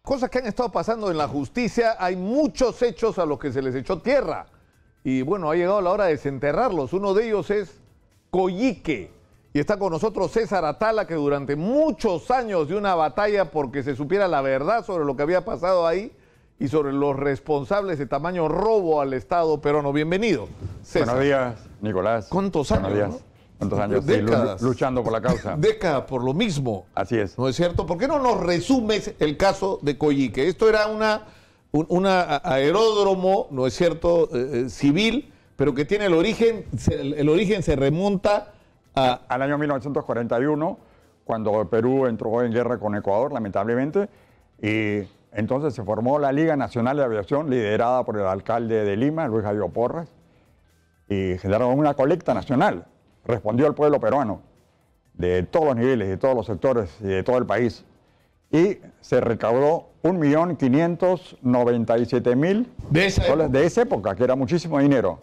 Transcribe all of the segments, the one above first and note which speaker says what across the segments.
Speaker 1: Cosas que han estado pasando en la justicia, hay muchos hechos a los que se les echó tierra. Y bueno, ha llegado la hora de desenterrarlos. Uno de ellos es Coyique. Y está con nosotros César Atala, que durante muchos años dio una batalla porque se supiera la verdad sobre lo que había pasado ahí y sobre los responsables de tamaño robo al Estado peruano. Bienvenido, César.
Speaker 2: Buenos días, Nicolás.
Speaker 1: ¿Cuántos años?
Speaker 2: Buenos días.
Speaker 1: ¿No?
Speaker 2: ¿Cuántos años?
Speaker 1: Décadas.
Speaker 2: Sí, luchando por la causa.
Speaker 1: Décadas por lo mismo.
Speaker 2: Así es.
Speaker 1: ¿No es cierto? ¿Por qué no nos resumes el caso de Coyique? Esto era un aeródromo, ¿no es cierto?, civil, pero que tiene el origen se remonta
Speaker 2: al año 1941, cuando Perú entró en guerra con Ecuador, lamentablemente, y entonces se formó la Liga Nacional de Aviación, liderada por el alcalde de Lima, Luis Javier Porras, y generaron una colecta nacional. Respondió al pueblo peruano, de todos los niveles, de todos los sectores y de todo el país. Y se recaudó 1.597.000 dólares de esa época, que era muchísimo dinero.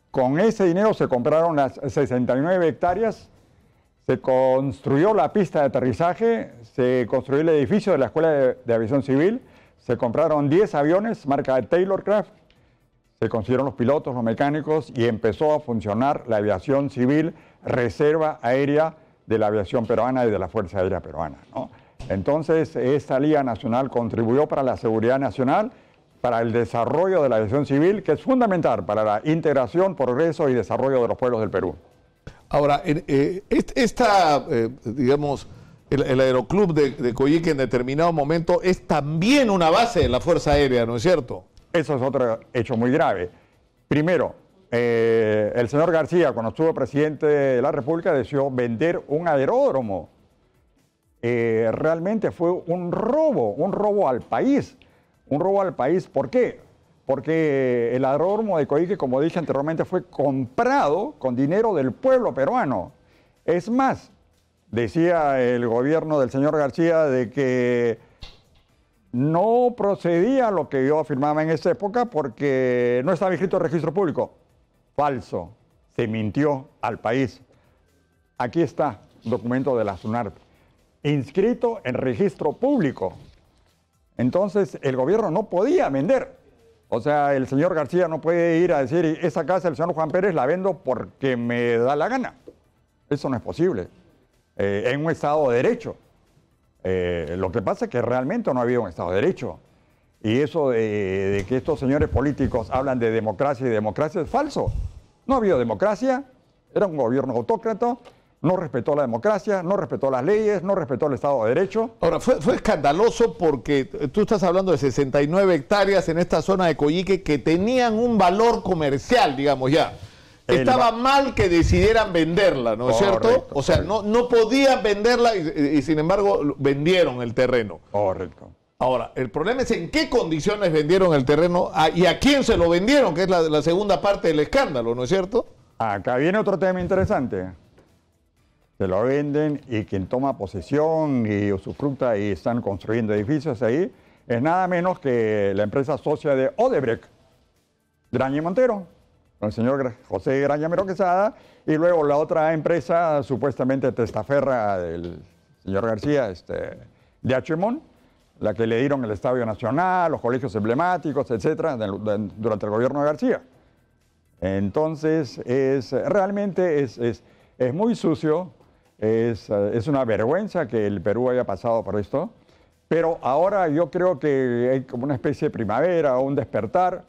Speaker 2: Con ese dinero se compraron las 69 hectáreas, se construyó la pista de aterrizaje, se construyó el edificio de la Escuela de Aviación Civil, se compraron 10 aviones marca Taylorcraft, se consiguieron los pilotos, los mecánicos y empezó a funcionar la aviación civil, reserva aérea de la aviación peruana y de la Fuerza Aérea Peruana, ¿no? Entonces, esta Liga Nacional contribuyó para la seguridad nacional, para el desarrollo de la aviación civil, que es fundamental para la integración, progreso y desarrollo de los pueblos del Perú.
Speaker 1: Ahora, digamos, el aeroclub de Coyique en determinado momento es también una base de la Fuerza Aérea, ¿no es cierto?
Speaker 2: Eso es otro hecho muy grave. Primero, el señor García, cuando estuvo presidente de la República, decidió vender un aeródromo. Realmente fue un robo al país. Un robo al país, ¿por qué? Porque el aeródromo de Coyique, como dije anteriormente, fue comprado con dinero del pueblo peruano. Es más, decía el gobierno del señor García de que no procedía lo que yo afirmaba en esa época porque no estaba inscrito en registro público. Falso, se mintió al país. Aquí está, documento de la SUNARP, inscrito en registro público. Entonces, el gobierno no podía vender. O sea, el señor García no puede ir a decir, esa casa del señor Juan Pérez la vendo porque me da la gana. Eso no es posible. En un Estado de Derecho. Lo que pasa es que realmente no había un Estado de Derecho. Y eso de que estos señores políticos hablan de democracia y democracia es falso. No había democracia, era un gobierno autócrata. No respetó la democracia, no respetó las leyes, no respetó el Estado de Derecho.
Speaker 1: Ahora, fue escandaloso porque tú estás hablando de 69 hectáreas en esta zona de Coyique que tenían un valor comercial, digamos ya. Estaba mal que decidieran venderla, ¿no es cierto? O sea, no podían venderla y sin embargo vendieron el terreno.
Speaker 2: Correcto.
Speaker 1: Ahora, el problema es en qué condiciones vendieron el terreno y a quién se lo vendieron, que es la segunda parte del escándalo, ¿no es cierto?
Speaker 2: Acá viene otro tema interesante. Se lo venden y quien toma posesión y usufructa y están construyendo edificios ahí es nada menos que la empresa socia de Odebrecht, Graña y Montero, con el señor José Graña Mero Quesada, y luego la otra empresa supuestamente testaferra del señor García, DH Mon, la que le dieron el Estadio Nacional, los colegios emblemáticos, etcétera, durante el gobierno de García. Entonces, realmente es muy sucio. Es una vergüenza que el Perú haya pasado por esto, pero ahora yo creo que hay como una especie de primavera o un despertar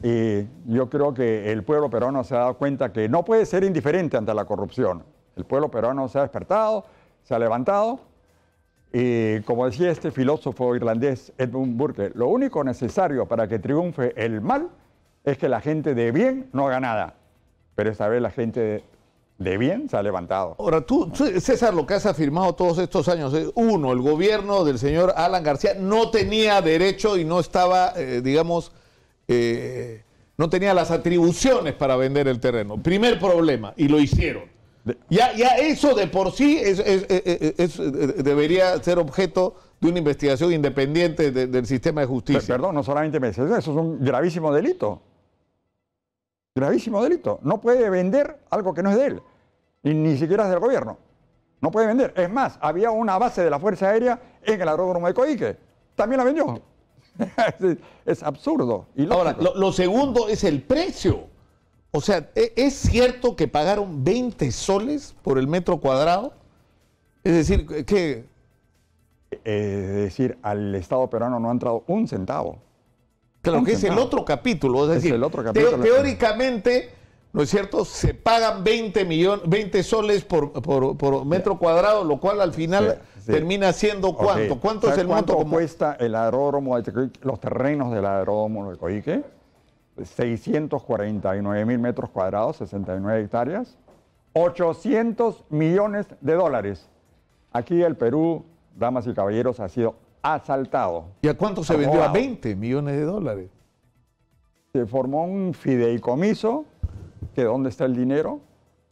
Speaker 2: y yo creo que el pueblo peruano se ha dado cuenta que no puede ser indiferente ante la corrupción. El pueblo peruano se ha despertado, se ha levantado y como decía este filósofo irlandés Edmund Burke, lo único necesario para que triunfe el mal es que la gente de bien no haga nada, pero esta vez la gente de bien se ha levantado.
Speaker 1: Ahora, tú, César, lo que has afirmado todos estos años es, uno, el gobierno del señor Alan García no tenía derecho y no estaba, no tenía las atribuciones para vender el terreno. Primer problema, y lo hicieron. Ya eso de por sí debería ser objeto de una investigación independiente del sistema de justicia.
Speaker 2: Perdón, no solamente me dices, eso es un gravísimo delito. Gravísimo delito. No puede vender algo que no es de él, ni siquiera es del gobierno. No puede vender. Es más, había una base de la Fuerza Aérea en el aeródromo de Coique. También la vendió. Es absurdo.
Speaker 1: Ahora, lo segundo es el precio. O sea, ¿es cierto que pagaron 20 soles por el metro cuadrado? Es decir, que...
Speaker 2: Es decir, al Estado peruano no ha entrado un centavo.
Speaker 1: Claro, que es el otro capítulo. Es decir,
Speaker 2: el otro capítulo.
Speaker 1: Teóricamente, ¿no es cierto? Se pagan 20 soles por metro cuadrado, lo cual al final termina siendo ¿cuánto?
Speaker 2: Okay.
Speaker 1: ¿Cuánto es el monto?
Speaker 2: ¿Cuánto cuesta el aeródromo de Coique, los terrenos del aeródromo de Coique? 649.000 metros cuadrados, 69 hectáreas, 800 millones de dólares. Aquí el Perú, damas y caballeros, ha sido asaltado.
Speaker 1: ¿Y a cuánto se vendió? A 20 millones de dólares.
Speaker 2: Se formó un fideicomiso, que dónde está el dinero,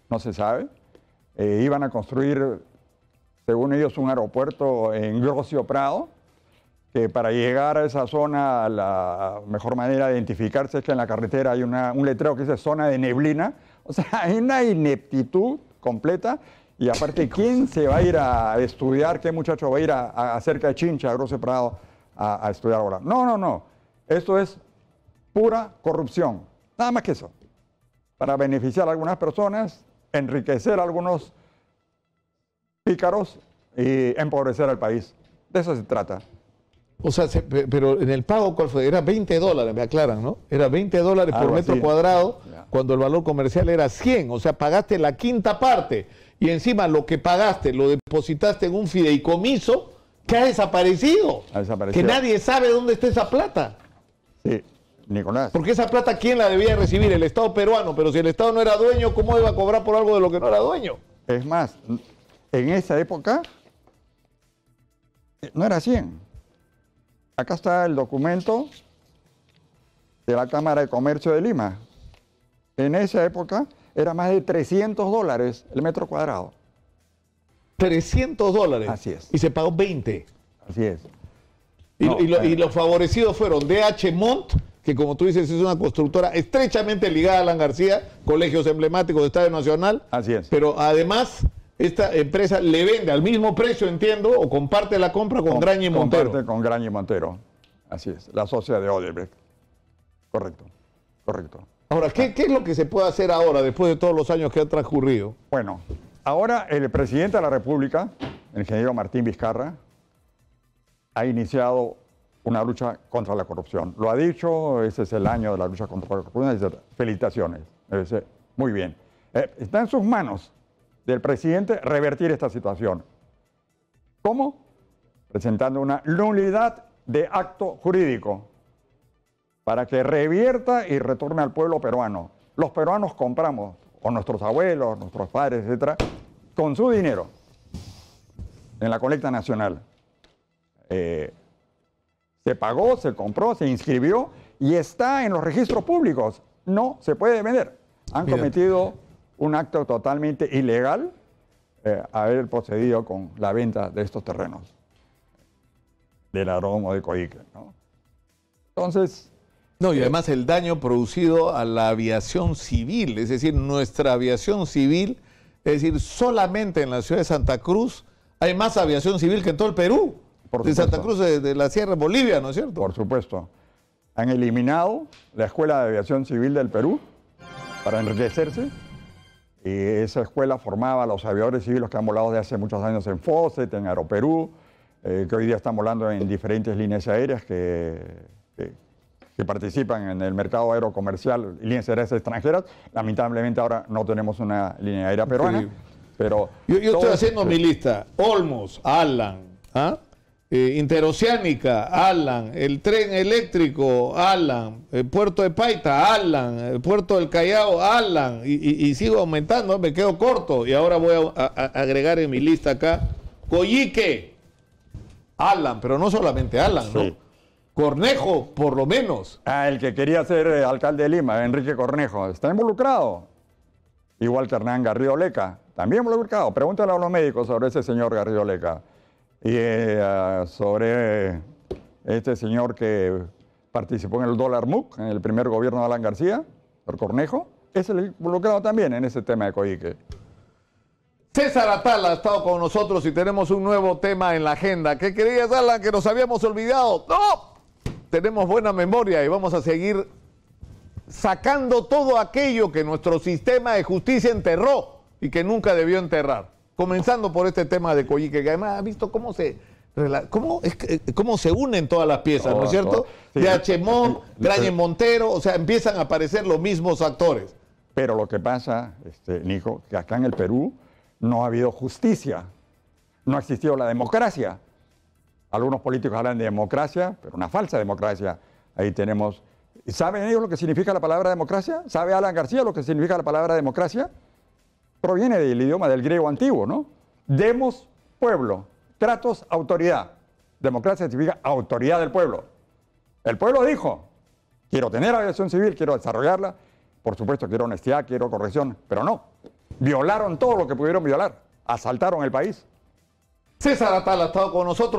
Speaker 2: no se sabe. Iban a construir, según ellos, un aeropuerto en Grocio Prado, que para llegar a esa zona la mejor manera de identificarse es que en la carretera hay un letrero que dice zona de neblina. O sea, hay una ineptitud completa. Y aparte, ¿quién se va a ir a estudiar? ¿Qué muchacho va a ir a cerca de Chincha, a Grocio Prado, a estudiar ahora? No. Esto es pura corrupción. Nada más que eso. Para beneficiar a algunas personas, enriquecer a algunos pícaros y empobrecer al país. De eso se trata.
Speaker 1: O sea, pero en el pago, ¿cuál fue? Era 20 dólares, me aclaran, ¿no? Era 20 dólares por metro cuadrado, cuando el valor comercial era 100. O sea, pagaste la quinta parte. Y encima lo que pagaste lo depositaste en un fideicomiso que ha desaparecido. Que nadie sabe dónde está esa plata.
Speaker 2: Sí, Nicolás.
Speaker 1: Porque esa plata, ¿quién la debía recibir? El Estado peruano. Pero si el Estado no era dueño, ¿cómo iba a cobrar por algo de lo que no era dueño?
Speaker 2: Es más, en esa época no era 100. Acá está el documento de la Cámara de Comercio de Lima. En esa época era más de 300 dólares el metro cuadrado.
Speaker 1: 300 dólares.
Speaker 2: Así es.
Speaker 1: Y se pagó 20.
Speaker 2: Así es.
Speaker 1: Y los favorecidos fueron DH Mont, que como tú dices es una constructora estrechamente ligada a Alan García, colegios emblemáticos de Estadio Nacional.
Speaker 2: Así es.
Speaker 1: Pero además, esta empresa le vende al mismo precio, entiendo, o comparte la compra con Graña y Montero.
Speaker 2: Comparte con Graña y Montero. Así es. La socia de Odebrecht. Correcto.
Speaker 1: Ahora, ¿qué es lo que se puede hacer ahora, después de todos los años que han transcurrido?
Speaker 2: Bueno, ahora el presidente de la República, el ingeniero Martín Vizcarra, ha iniciado una lucha contra la corrupción. Lo ha dicho, ese es el año de la lucha contra la corrupción. Felicitaciones. Muy bien. Está en sus manos del presidente revertir esta situación. ¿Cómo? Presentando una nulidad de acto jurídico para que revierta y retorne al pueblo peruano. Los peruanos compramos, o nuestros abuelos, nuestros padres, etcétera, con su dinero en la colecta nacional. Se pagó, se compró, se inscribió y está en los registros públicos. No se puede vender. Han cometido un acto totalmente ilegal haber procedido con la venta de estos terrenos del aeródromo de Coique, ¿no? Entonces...
Speaker 1: No, y además el daño producido a la aviación civil, es decir, nuestra aviación civil, es decir, solamente en la ciudad de Santa Cruz hay más aviación civil que en todo el Perú. De Santa Cruz de la Sierra, Bolivia, ¿no es cierto?
Speaker 2: Por supuesto. Han eliminado la Escuela de Aviación Civil del Perú para enriquecerse. Y esa escuela formaba a los aviadores civiles que han volado desde hace muchos años en FOSET, en Aeroperú, que hoy día están volando en diferentes líneas aéreas que participan en el mercado aerocomercial, líneas aéreas extranjeras. Lamentablemente ahora no tenemos una línea aérea peruana. Pero
Speaker 1: yo estoy haciendo mi lista. Olmos, Alan, Interoceánica, Alan, el tren eléctrico, Alan, el puerto de Paita, Alan, el puerto del Callao, Alan, y sigo aumentando, me quedo corto. Y ahora voy a agregar en mi lista acá, Coique, Alan, pero no solamente Alan, ¿no?
Speaker 2: Sí.
Speaker 1: Cornejo, por lo menos.
Speaker 2: El que quería ser alcalde de Lima, Enrique Cornejo, está involucrado. Igual que Hernán Garrido Leca, también involucrado. Pregúntale a los médicos sobre ese señor Garrido Leca. Y sobre este señor que participó en el dólar MUC, en el primer gobierno de Alan García, el Cornejo, es el involucrado también en ese tema de Coique.
Speaker 1: César Atala ha estado con nosotros y tenemos un nuevo tema en la agenda. ¿Qué querías, Alan, que nos habíamos olvidado? ¡No! Tenemos buena memoria y vamos a seguir sacando todo aquello que nuestro sistema de justicia enterró y que nunca debió enterrar. Comenzando por este tema de Coyique, que además ha visto cómo se unen todas las piezas, ¿no es cierto?
Speaker 2: Sí.
Speaker 1: De Achemón, Grañen Montero, o sea, empiezan a aparecer los mismos actores.
Speaker 2: Pero lo que pasa, Nico, que acá en el Perú no ha habido justicia, no ha existido la democracia. Algunos políticos hablan de democracia, pero una falsa democracia. Ahí tenemos... ¿Saben ellos lo que significa la palabra democracia? ¿Sabe Alan García lo que significa la palabra democracia? Proviene del idioma del griego antiguo, ¿no? Demos, pueblo. Tratos, autoridad. Democracia significa autoridad del pueblo. El pueblo dijo, quiero tener aviación civil, quiero desarrollarla. Por supuesto, quiero honestidad, quiero corrección, pero no. Violaron todo lo que pudieron violar. Asaltaron el país.
Speaker 1: César Atala ha estado con nosotros.